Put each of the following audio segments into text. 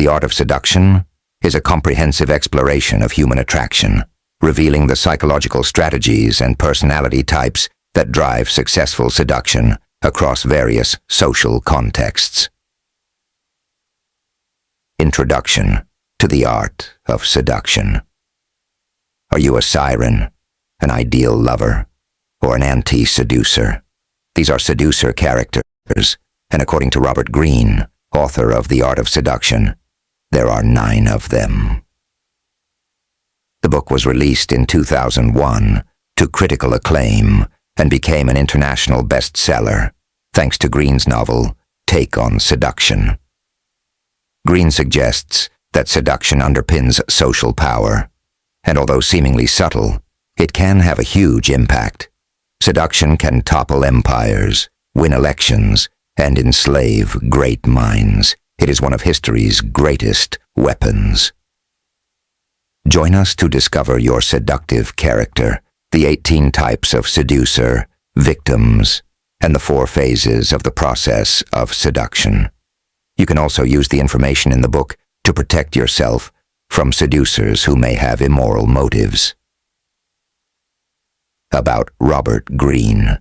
The Art of Seduction is a comprehensive exploration of human attraction, revealing the psychological strategies and personality types that drive successful seduction across various social contexts. Introduction to the Art of Seduction. Are you a siren, an ideal lover, or an anti-seducer? These are seducer characters, and according to Robert Greene, author of The Art of Seduction, there are 9 of them. The book was released in 2001 to critical acclaim and became an international bestseller, thanks to Greene's novel, Take on Seduction. Greene suggests that seduction underpins social power, and although seemingly subtle, it can have a huge impact. Seduction can topple empires, win elections, and enslave great minds. It is one of history's greatest weapons. Join us to discover your seductive character, the 18 types of seducer, victims, and the 4 phases of the process of seduction. You can also use the information in the book to protect yourself from seducers who may have immoral motives. About Robert Greene.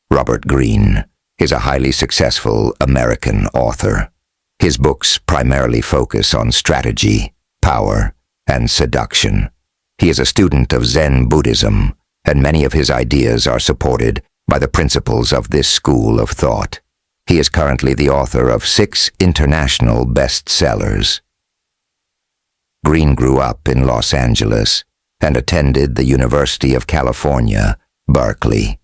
Robert Greene is a highly successful American author. His books primarily focus on strategy, power, and seduction. He is a student of Zen Buddhism, and many of his ideas are supported by the principles of this school of thought. He is currently the author of 6 international bestsellers. Greene grew up in Los Angeles and attended the University of California, Berkeley.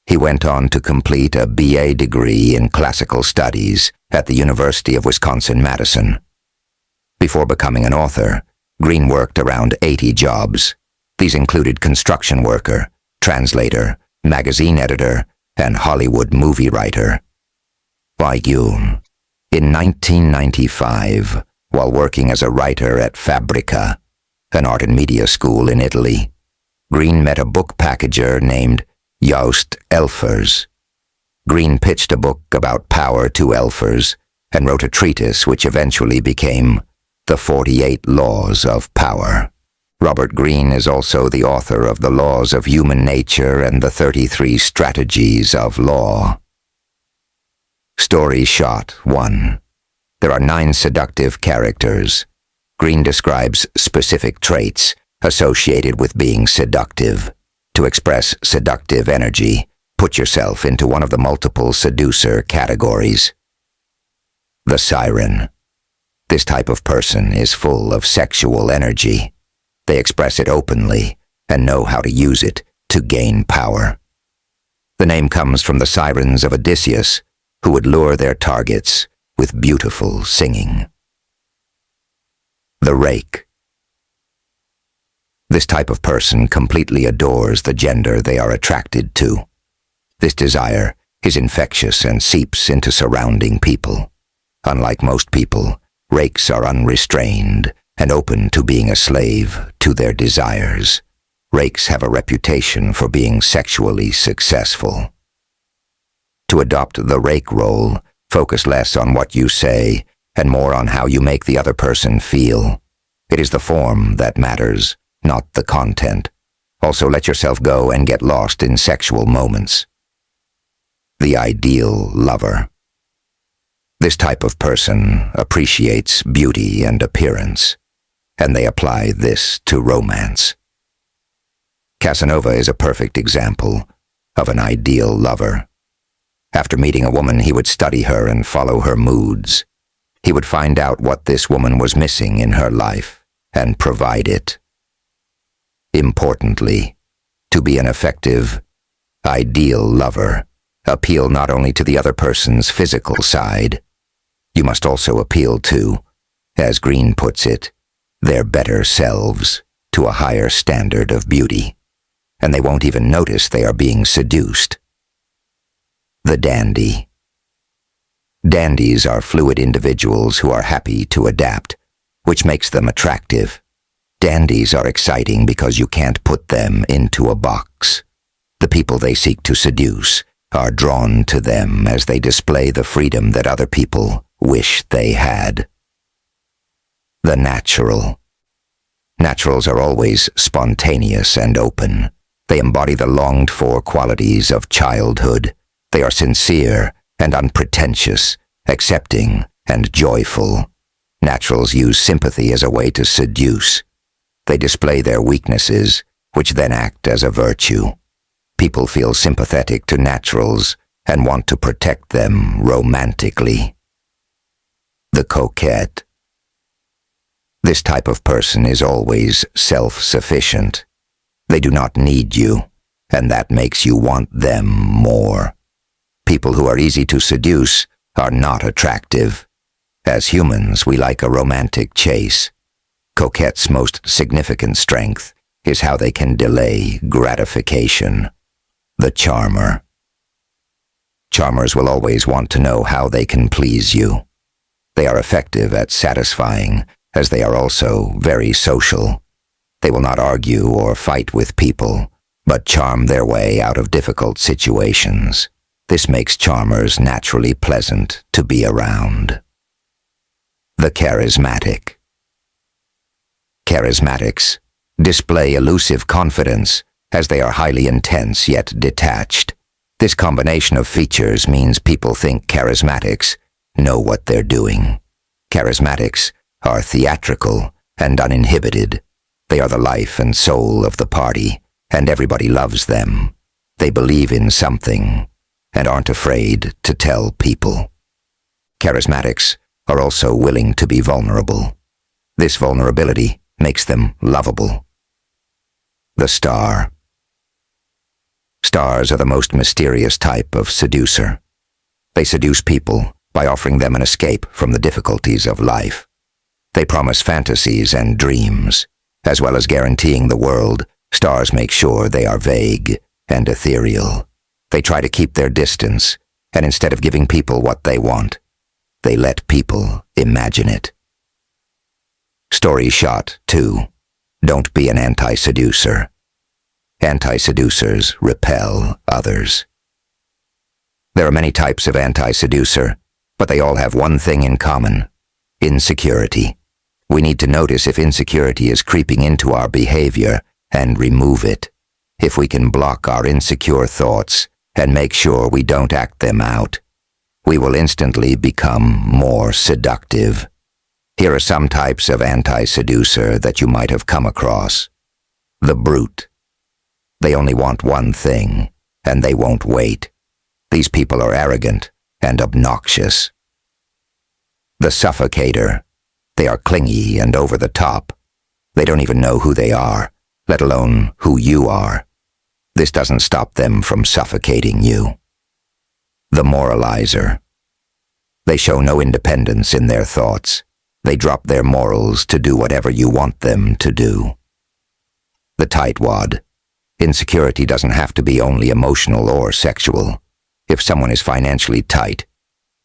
He went on to complete a BA degree in classical studies at the University of Wisconsin-Madison. Before becoming an author, Greene worked around 80 jobs. These included construction worker, translator, magazine editor, and Hollywood movie writer. In 1995, while working as a writer at Fabrica, an art and media school in Italy, Greene met a book packager named Joost Elfers. Greene pitched a book about power to Elfers and wrote a treatise which eventually became The 48 Laws of Power. Robert Greene is also the author of The Laws of Human Nature and the 33 Strategies of Law. Story Shot 1. There are 9 seductive characters. Greene describes specific traits associated with being seductive. To express seductive energy, put yourself into one of the multiple seducer categories. The siren. This type of person is full of sexual energy. They express it openly and know how to use it to gain power. The name comes from the sirens of Odysseus, who would lure their targets with beautiful singing. The rake. This type of person completely adores the gender they are attracted to. This desire is infectious and seeps into surrounding people. Unlike most people, rakes are unrestrained and open to being a slave to their desires. Rakes have a reputation for being sexually successful. To adopt the rake role, focus less on what you say and more on how you make the other person feel. It is the form that matters, not the content. Also, let yourself go and get lost in sexual moments. The ideal lover. This type of person appreciates beauty and appearance, and they apply this to romance. Casanova is a perfect example of an ideal lover. After meeting a woman, he would study her and follow her moods. He would find out what this woman was missing in her life and provide it. Importantly, to be an effective, ideal lover, appeal not only to the other person's physical side, you must also appeal to, as Greene puts it, their better selves to a higher standard of beauty, and they won't even notice they are being seduced. The dandy. Dandies are fluid individuals who are happy to adapt, which makes them attractive. Dandies are exciting because you can't put them into a box. The people they seek to seduce are drawn to them as they display the freedom that other people wish they had. The natural. Naturals are always spontaneous and open. They embody the longed-for qualities of childhood. They are sincere and unpretentious, accepting and joyful. Naturals use sympathy as a way to seduce. They display their weaknesses, which then act as a virtue. People feel sympathetic to naturals and want to protect them romantically. The coquette. This type of person is always self-sufficient. They do not need you, and that makes you want them more. People who are easy to seduce are not attractive. As humans, we like a romantic chase. Coquettes' most significant strength is how they can delay gratification. The charmer. Charmers will always want to know how they can please you. They are effective at satisfying, as they are also very social. They will not argue or fight with people, but charm their way out of difficult situations. This makes charmers naturally pleasant to be around. The charismatic. Charismatics display elusive confidence, as they are highly intense yet detached. This combination of features means people think charismatics know what they're doing. Charismatics are theatrical and uninhibited. They are the life and soul of the party, and everybody loves them. They believe in something and aren't afraid to tell people. Charismatics are also willing to be vulnerable. This vulnerability makes them lovable. The star. Stars are the most mysterious type of seducer. They seduce people by offering them an escape from the difficulties of life. They promise fantasies and dreams. As well as guaranteeing the world, stars make sure they are vague and ethereal. They try to keep their distance, and instead of giving people what they want, they let people imagine it. Story shot 2. Don't be an anti-seducer. Anti-seducers repel others. There are many types of anti-seducer, but they all have one thing in common: insecurity. We need to notice if insecurity is creeping into our behavior and remove it. If we can block our insecure thoughts and make sure we don't act them out, we will instantly become more seductive. Here are some types of anti-seducer that you might have come across. The brute. They only want one thing, and they won't wait. These people are arrogant and obnoxious. The suffocator. They are clingy and over the top. They don't even know who they are, let alone who you are. This doesn't stop them from suffocating you. The moralizer. They show no independence in their thoughts. They drop their morals to do whatever you want them to do. The tightwad. Insecurity doesn't have to be only emotional or sexual. If someone is financially tight,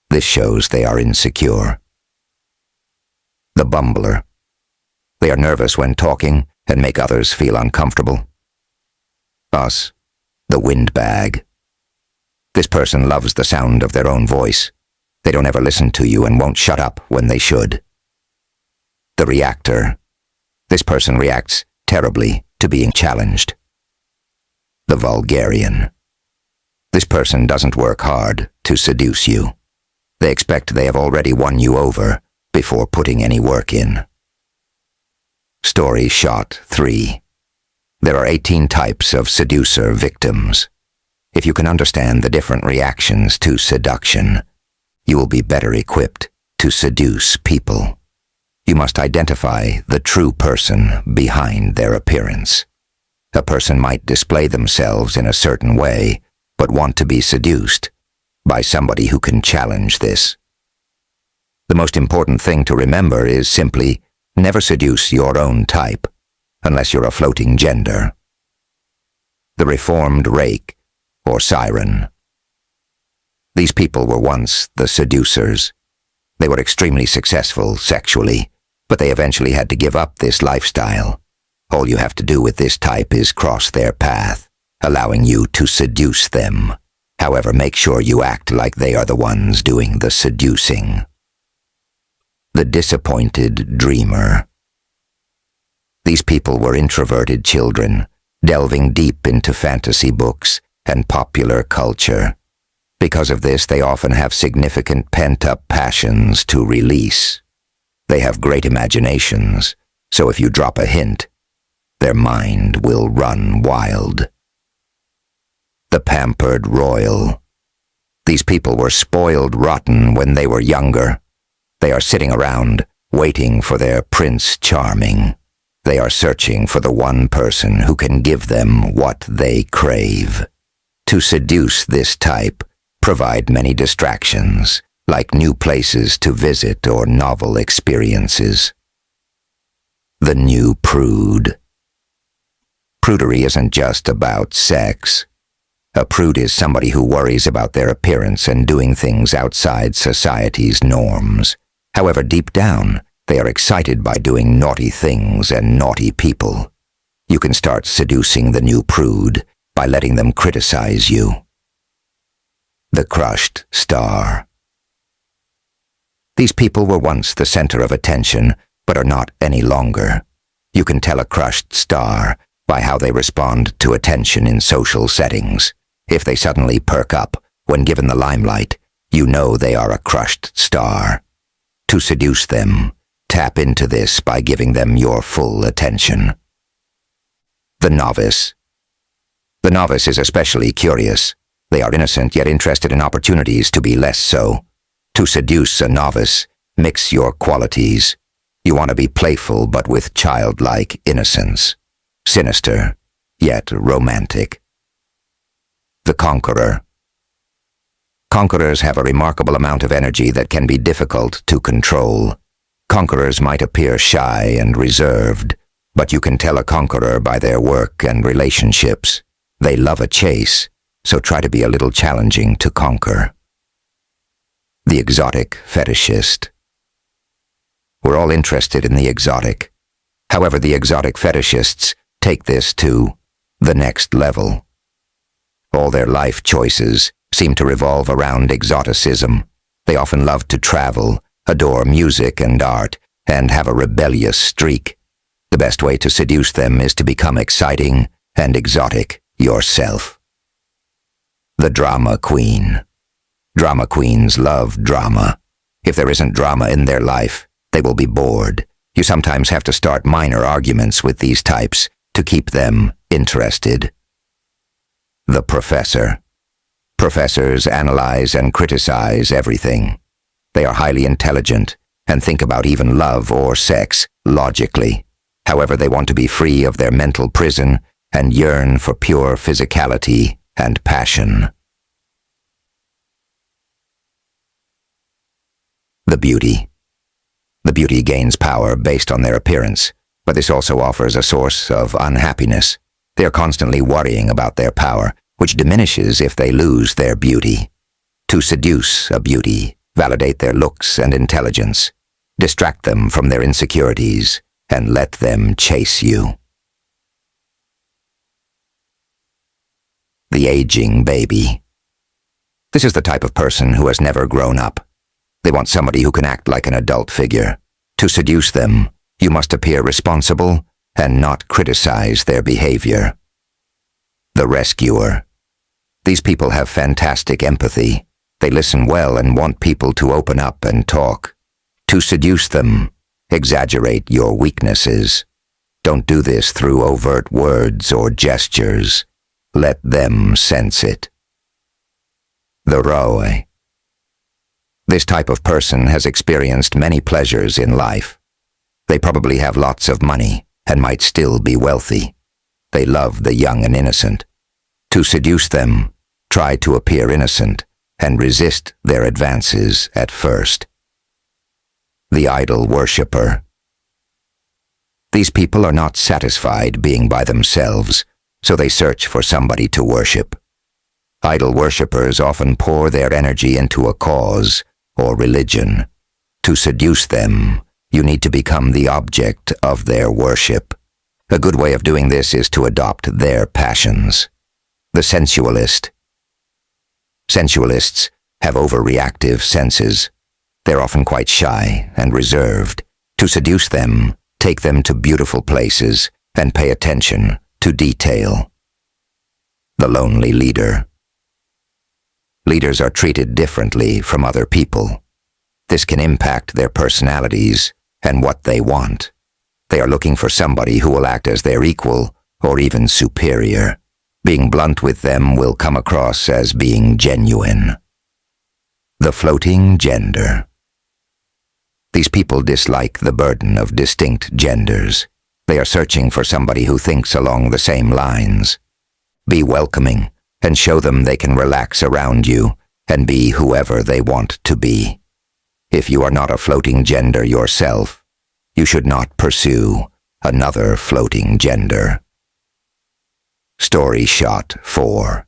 this shows they are insecure. The bumbler. They are nervous when talking and make others feel uncomfortable. Us. The windbag. This person loves the sound of their own voice. They don't ever listen to you and won't shut up when they should. The reactor. This person reacts terribly to being challenged. The vulgarian. This person doesn't work hard to seduce you. They expect they have already won you over before putting any work in. Story shot 3. There are 18 types of seducer victims. If you can understand the different reactions to seduction, you will be better equipped to seduce people. You must identify the true person behind their appearance. A person might display themselves in a certain way, but want to be seduced by somebody who can challenge this. The most important thing to remember is simply never seduce your own type, unless you're a floating gender. The reformed rake, or siren. These people were once the seducers. They were extremely successful sexually, but they eventually had to give up this lifestyle. All you have to do with this type is cross their path, allowing you to seduce them. However, make sure you act like they are the ones doing the seducing. the disappointed dreamer. These people were introverted children, delving deep into fantasy books and popular culture. Because of this, they often have significant pent-up passions to release. They have great imaginations, so if you drop a hint, their mind will run wild. The pampered royal. These people were spoiled rotten when they were younger. They are sitting around, waiting for their Prince Charming. They are searching for the one person who can give them what they crave. To seduce this type, provide many distractions, like new places to visit or novel experiences. The new prude. Prudery isn't just about sex. A prude is somebody who worries about their appearance and doing things outside society's norms. However, deep down, they are excited by doing naughty things and naughty people. You can start seducing the new prude by letting them criticize you. The crushed star. These people were once the center of attention, but are not any longer. You can tell a crushed star by how they respond to attention in social settings. If they suddenly perk up when given the limelight, you know they are a crushed star. To seduce them, tap into this by giving them your full attention. The novice. The novice is especially curious. They are innocent yet interested in opportunities to be less so. To seduce a novice, mix your qualities. You want to be playful but with childlike innocence. Sinister, yet romantic. The conqueror. Conquerors have a remarkable amount of energy that can be difficult to control. Conquerors might appear shy and reserved, but you can tell a conqueror by their work and relationships. They love a chase, so try to be a little challenging to conquer. The exotic fetishist. We're all interested in the exotic. However, the exotic fetishists take this to the next level. All their life choices seem to revolve around exoticism. They often love to travel, adore music and art, and have a rebellious streak. The best way to seduce them is to become exciting and exotic yourself. The drama queen. Drama queens love drama. If there isn't drama in their life, they will be bored. You sometimes have to start minor arguments with these types to keep them interested. The professor. Professors analyze and criticize everything. They are highly intelligent and think about even love or sex logically. However, they want to be free of their mental prison and yearn for pure physicality and passion. The beauty. The beauty gains power based on their appearance, but this also offers a source of unhappiness. They are constantly worrying about their power, which diminishes if they lose their beauty. To seduce a beauty, validate their looks and intelligence, distract them from their insecurities, and let them chase you. The aging baby. This is the type of person who has never grown up. They want somebody who can act like an adult figure. To seduce them, you must appear responsible and not criticize their behavior. The rescuer. These people have fantastic empathy. They listen well and want people to open up and talk. To seduce them, exaggerate your weaknesses. Don't do this through overt words or gestures. Let them sense it. The Roe. This type of person has experienced many pleasures in life. They probably have lots of money and might still be wealthy. They love the young and innocent. To seduce them, try to appear innocent and resist their advances at first. The idol worshipper. These people are not satisfied being by themselves, so they search for somebody to worship. Idol worshippers often pour their energy into a cause or religion. To seduce them, you need to become the object of their worship. A good way of doing this is to adopt their passions. The sensualist. Sensualists have overreactive senses. They're often quite shy and reserved. To seduce them, take them to beautiful places and pay attention to detail. The lonely leader. Leaders are treated differently from other people. This can impact their personalities and what they want. They are looking for somebody who will act as their equal or even superior. Being blunt with them will come across as being genuine. The floating gender. These people dislike the burden of distinct genders. They are searching for somebody who thinks along the same lines. Be welcoming and show them they can relax around you and be whoever they want to be. If you are not a floating gender yourself, you should not pursue another floating gender. Story shot 4.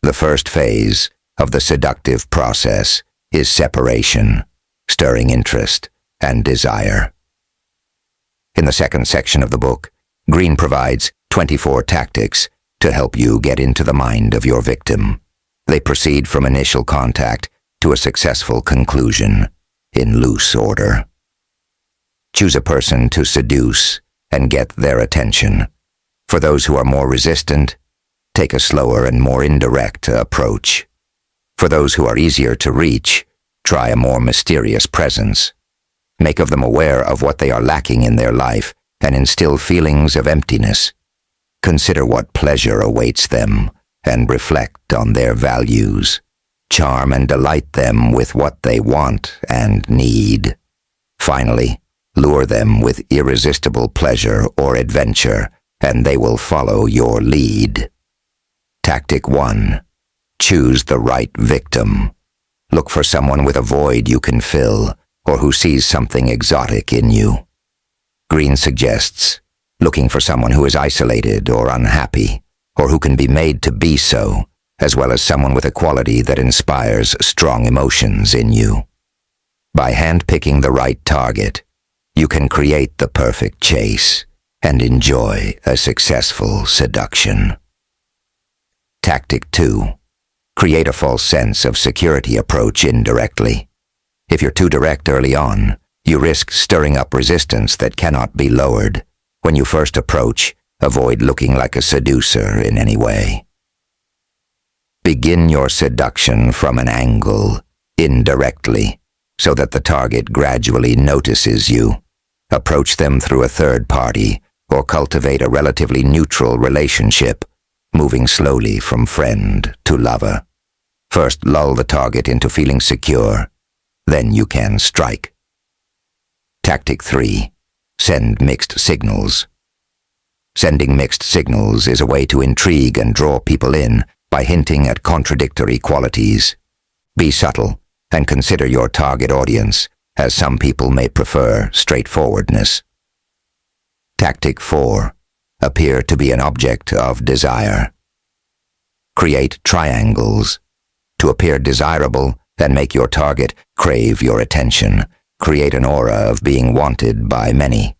The first phase of the seductive process is separation, stirring interest, and desire. In the second section of the book, Green provides 24 tactics to help you get into the mind of your victim. They proceed from initial contact to a successful conclusion in loose order. Choose a person to seduce and get their attention. For those who are more resistant, take a slower and more indirect approach. For those who are easier to reach, try a more mysterious presence. Make of them aware of what they are lacking in their life and instill feelings of emptiness. Consider what pleasure awaits them and reflect on their values. Charm and delight them with what they want and need. Finally, lure them with irresistible pleasure or adventure, and they will follow your lead. Tactic 1. Choose the right victim. Look for someone with a void you can fill, or who sees something exotic in you. Green suggests looking for someone who is isolated or unhappy, or who can be made to be so, as well as someone with a quality that inspires strong emotions in you. By handpicking the right target, you can create the perfect chase and enjoy a successful seduction. Tactic 2. Create a false sense of security approach indirectly. If you're too direct early on, you risk stirring up resistance that cannot be lowered. When you first approach, avoid looking like a seducer in any way. Begin your seduction from an angle, indirectly, so that the target gradually notices you. Approach them through a third party, or cultivate a relatively neutral relationship, moving slowly from friend to lover. First, lull the target into feeling secure, then you can strike. Tactic 3. Send mixed signals. Sending mixed signals is a way to intrigue and draw people in by hinting at contradictory qualities. Be subtle and consider your target audience, as some people may prefer straightforwardness. Tactic 4. Appear to be an object of desire. Create triangles. To appear desirable and make your target crave your attention, create an aura of being wanted by many.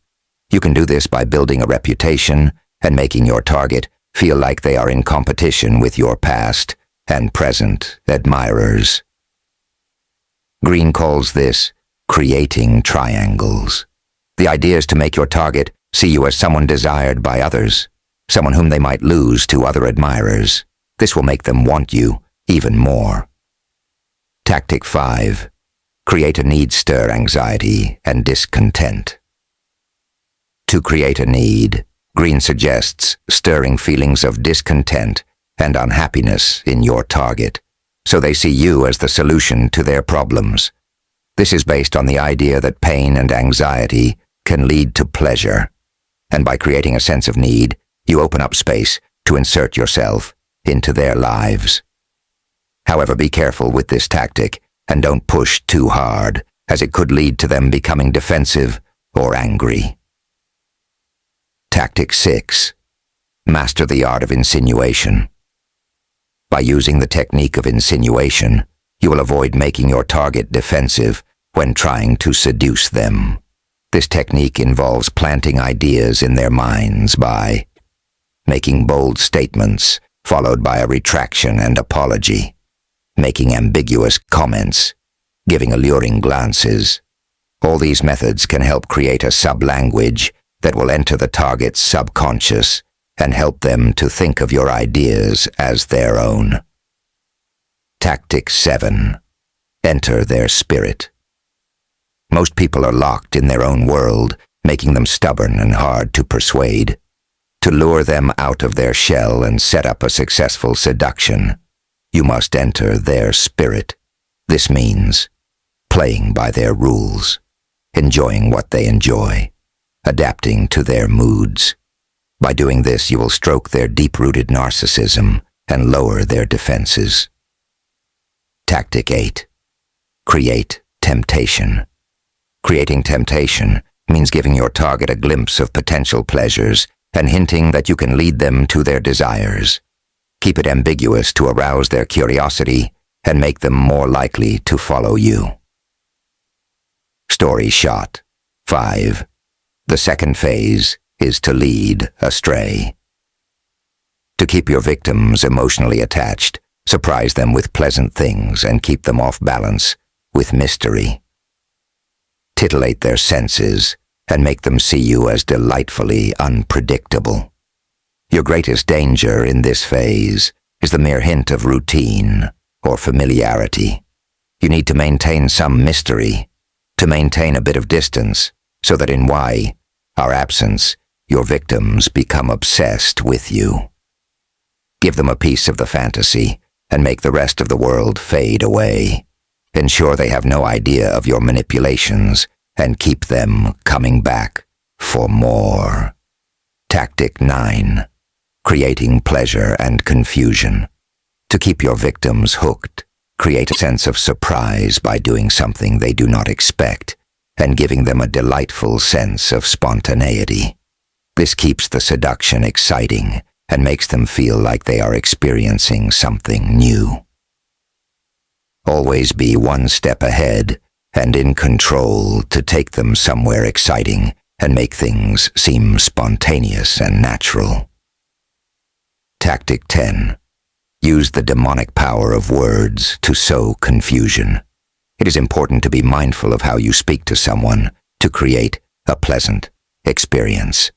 You can do this by building a reputation and making your target feel like they are in competition with your past and present admirers. Green calls this creating triangles. The idea is to make your target see you as someone desired by others, someone whom they might lose to other admirers. This will make them want you even more. Tactic 5. Create a need-stir anxiety and discontent. To create a need, Green suggests stirring feelings of discontent and unhappiness in your target, so they see you as the solution to their problems. This is based on the idea that pain and anxiety can lead to pleasure, and by creating a sense of need, you open up space to insert yourself into their lives. However, be careful with this tactic and don't push too hard, as it could lead to them becoming defensive or angry. Tactic 6. Master the art of insinuation. By using the technique of insinuation, you will avoid making your target defensive when trying to seduce them. This technique involves planting ideas in their minds by making bold statements followed by a retraction and apology, making ambiguous comments, giving alluring glances. All these methods can help create a sub-language that will enter the target's subconscious and help them to think of your ideas as their own. Tactic 7. Enter their spirit. Most people are locked in their own world, making them stubborn and hard to persuade. To lure them out of their shell and set up a successful seduction, you must enter their spirit. This means playing by their rules, enjoying what they enjoy, adapting to their moods. By doing this, you will stroke their deep-rooted narcissism and lower their defenses. Tactic 8. Create temptation. Creating temptation means giving your target a glimpse of potential pleasures and hinting that you can lead them to their desires. Keep it ambiguous to arouse their curiosity and make them more likely to follow you. Story shot. 5. The second phase is to lead astray. To keep your victims emotionally attached, surprise them with pleasant things and keep them off balance with mystery. Titillate their senses and make them see you as delightfully unpredictable. Your greatest danger in this phase is the mere hint of routine or familiarity. You need to maintain some mystery, to maintain a bit of distance, so that in our absence, your victims become obsessed with you. Give them a piece of the fantasy and make the rest of the world fade away. Ensure they have no idea of your manipulations and keep them coming back for more. Tactic 9. Creating pleasure and confusion. To keep your victims hooked, create a sense of surprise by doing something they do not expect and giving them a delightful sense of spontaneity. This keeps the seduction exciting and makes them feel like they are experiencing something new. Always be one step ahead and in control to take them somewhere exciting and make things seem spontaneous and natural. Tactic 10. Use the demonic power of words to sow confusion. It is important to be mindful of how you speak to someone to create a pleasant experience.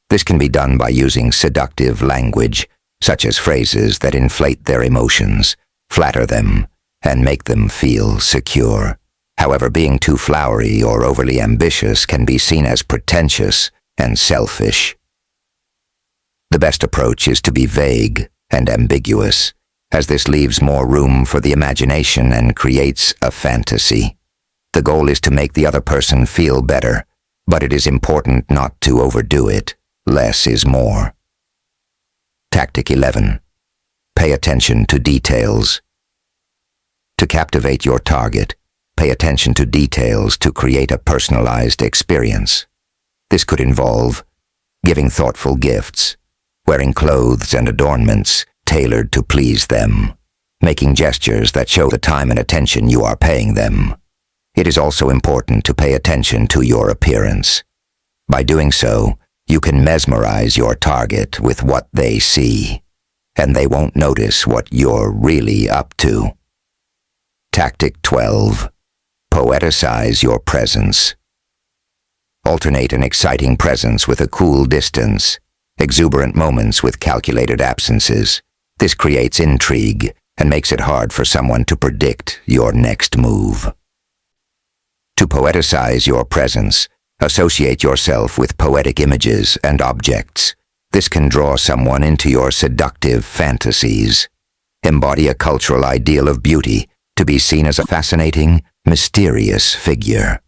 This can be done by using seductive language, such as phrases that inflate their emotions, flatter them, and make them feel secure. However, being too flowery or overly ambitious can be seen as pretentious and selfish. The best approach is to be vague and ambiguous, as this leaves more room for the imagination and creates a fantasy. The goal is to make the other person feel better, but it is important not to overdo it. Less is more. Tactic 11. Pay attention to details. To captivate your target, pay attention to details to create a personalized experience. This could involve giving thoughtful gifts, wearing clothes and adornments tailored to please them, making gestures that show the time and attention you are paying them. It is also important to pay attention to your appearance. By doing so, you can mesmerize your target with what they see, and they won't notice what you're really up to. Tactic 12. Poeticize your presence. Alternate an exciting presence with a cool distance, exuberant moments with calculated absences. This creates intrigue and makes it hard for someone to predict your next move. To poeticize your presence, associate yourself with poetic images and objects. This can draw someone into your seductive fantasies. Embody a cultural ideal of beauty to be seen as a fascinating, mysterious figure.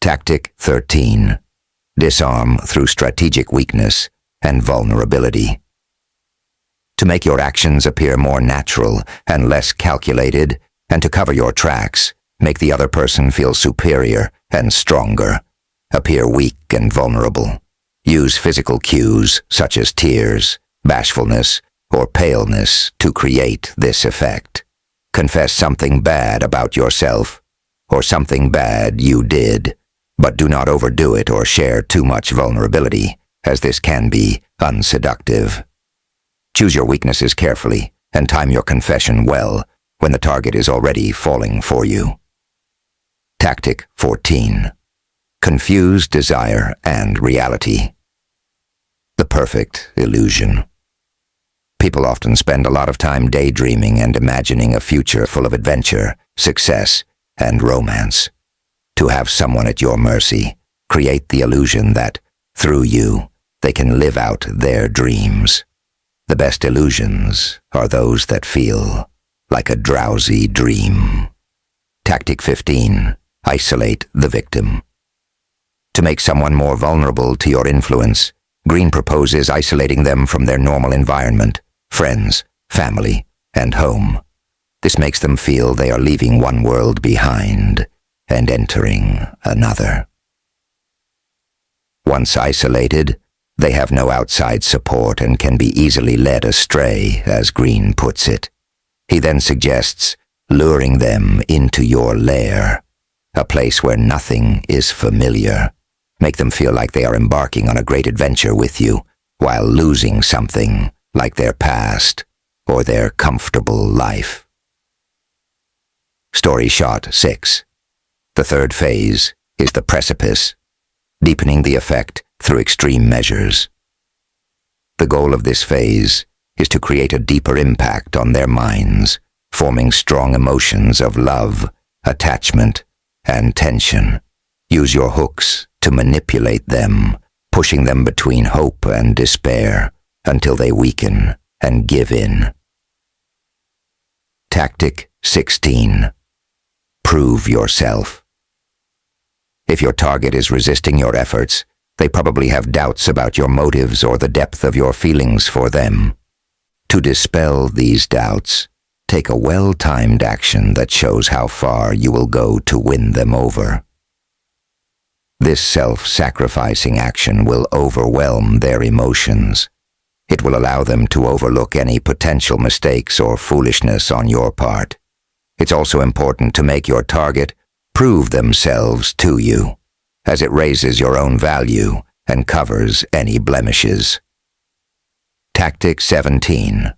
Tactic 13. Disarm through strategic weakness and vulnerability. To make your actions appear more natural and less calculated, and to cover your tracks, make the other person feel superior and stronger. Appear weak and vulnerable. Use physical cues such as tears, bashfulness, or paleness to create this effect. Confess something bad about yourself, or something bad you did, but do not overdo it or share too much vulnerability, as this can be unseductive. Choose your weaknesses carefully and time your confession well, when the target is already falling for you. Tactic 14. Confuse desire and reality. The perfect illusion. People often spend a lot of time daydreaming and imagining a future full of adventure, success, and romance. To have someone at your mercy, create the illusion that, through you, they can live out their dreams. The best illusions are those that feel like a drowsy dream. Tactic 15. Isolate the victim. To make someone more vulnerable to your influence, Green proposes isolating them from their normal environment, friends, family, and home. This makes them feel they are leaving one world behind and entering another. Once isolated, they have no outside support and can be easily led astray, as Green puts it. He then suggests luring them into your lair, a place where nothing is familiar. Make them feel like they are embarking on a great adventure with you, while losing something like their past or their comfortable life. Story shot 6. The third phase is the precipice, deepening the effect through extreme measures. The goal of this phase is to create a deeper impact on their minds, forming strong emotions of love, attachment, and tension. Use your hooks to manipulate them, pushing them between hope and despair until they weaken and give in. Tactic 16. Prove yourself. If your target is resisting your efforts, they probably have doubts about your motives or the depth of your feelings for them. To dispel these doubts, take a well-timed action that shows how far you will go to win them over. This self-sacrificing action will overwhelm their emotions. It will allow them to overlook any potential mistakes or foolishness on your part. It's also important to make your target prove themselves to you, as it raises your own value and covers any blemishes. Tactic 17.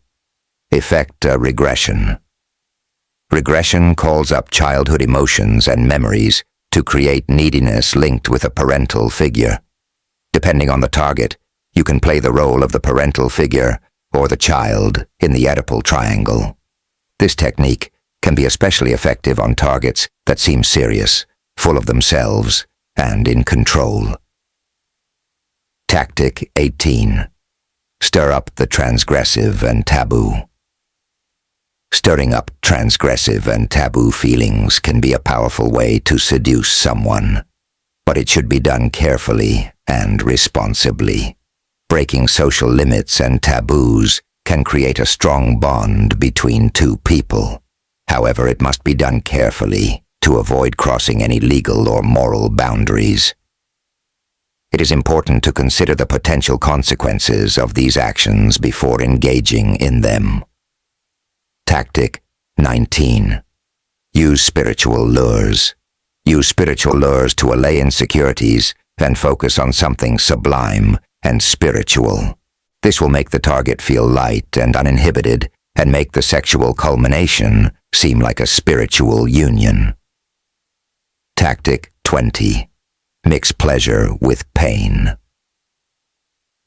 Effect a regression. Regression calls up childhood emotions and memories to create neediness linked with a parental figure. Depending on the target, you can play the role of the parental figure or the child in the Oedipal triangle. This technique can be especially effective on targets that seem serious, full of themselves, and in control. Tactic 18. Stir up the transgressive and taboo. Stirring up transgressive and taboo feelings can be a powerful way to seduce someone, but it should be done carefully and responsibly. Breaking social limits and taboos can create a strong bond between two people. However, it must be done carefully to avoid crossing any legal or moral boundaries. It is important to consider the potential consequences of these actions before engaging in them. Tactic 19. Use spiritual lures. Use spiritual lures to allay insecurities and focus on something sublime and spiritual. This will make the target feel light and uninhibited and make the sexual culmination seem like a spiritual union. Tactic 20. Mix pleasure with pain.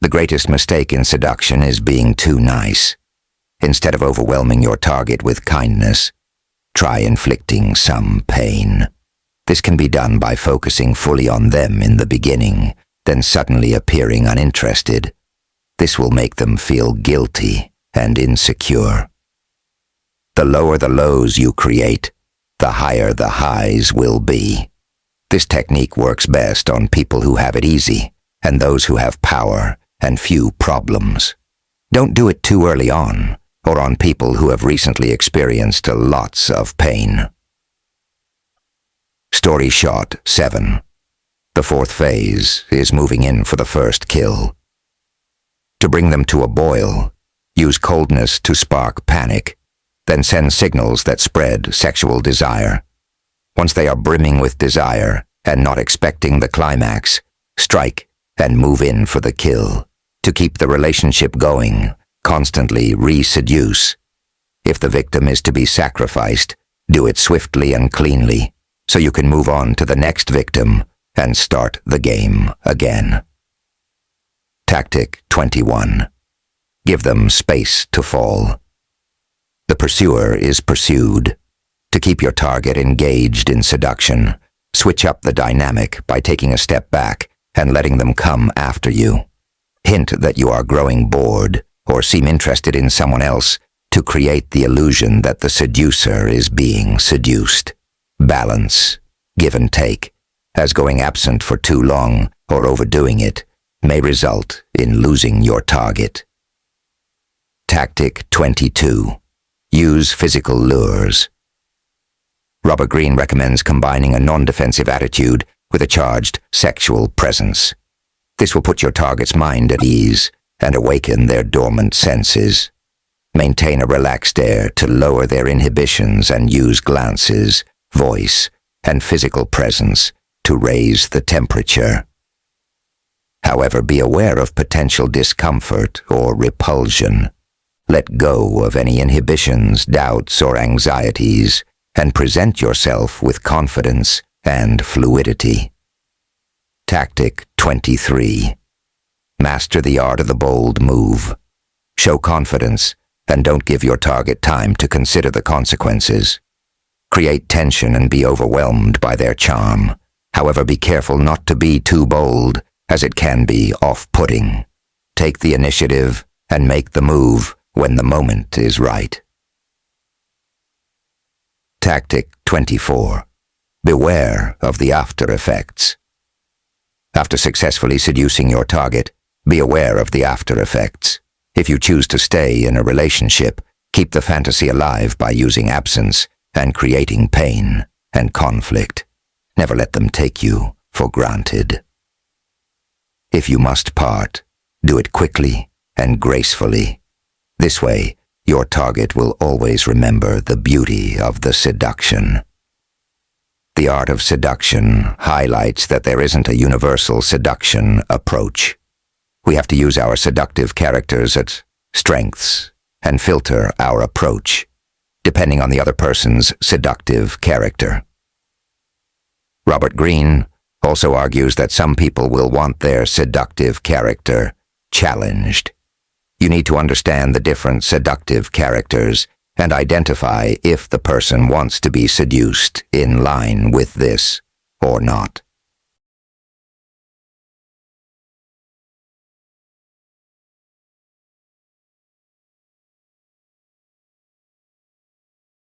The greatest mistake in seduction is being too nice. Instead of overwhelming your target with kindness, try inflicting some pain. This can be done by focusing fully on them in the beginning, then suddenly appearing uninterested. This will make them feel guilty and insecure. The lower the lows you create, the higher the highs will be. This technique works best on people who have it easy and those who have power and few problems. Don't do it too early on, or on people who have recently experienced lots of pain. Story shot 7. The fourth phase is moving in for the first kill. To bring them to a boil, use coldness to spark panic, then send signals that spread sexual desire. Once they are brimming with desire and not expecting the climax, strike and move in for the kill. To keep the relationship going, constantly re-seduce. If the victim is to be sacrificed, do it swiftly and cleanly, so you can move on to the next victim and start the game again. Tactic 21. Give them space to fall. The pursuer is pursued. To keep your target engaged in seduction, switch up the dynamic by taking a step back and letting them come after you. Hint that you are growing bored or seem interested in someone else to create the illusion that the seducer is being seduced. Balance, give and take, as going absent for too long or overdoing it may result in losing your target. Tactic 22. Use physical lures. Robert Greene recommends combining a non-defensive attitude with a charged sexual presence. This will put your target's mind at ease and awaken their dormant senses. Maintain a relaxed air to lower their inhibitions and use glances, voice, and physical presence to raise the temperature. However, be aware of potential discomfort or repulsion. Let go of any inhibitions, doubts, or anxieties, and present yourself with confidence and fluidity. Tactic 23. Master the art of the bold move. Show confidence and don't give your target time to consider the consequences. Create tension and be overwhelmed by their charm. However, be careful not to be too bold, as it can be off-putting. Take the initiative and make the move when the moment is right. Tactic 24. Beware of the after effects. After successfully seducing your target, be aware of the after effects. If you choose to stay in a relationship, keep the fantasy alive by using absence and creating pain and conflict. Never let them take you for granted. If you must part, do it quickly and gracefully. This way, your target will always remember the beauty of the seduction. The Art of Seduction highlights that there isn't a universal seduction approach. We have to use our seductive characters as strengths and filter our approach, depending on the other person's seductive character. Robert Greene also argues that some people will want their seductive character challenged. You need to understand the different seductive characters and identify if the person wants to be seduced in line with this or not.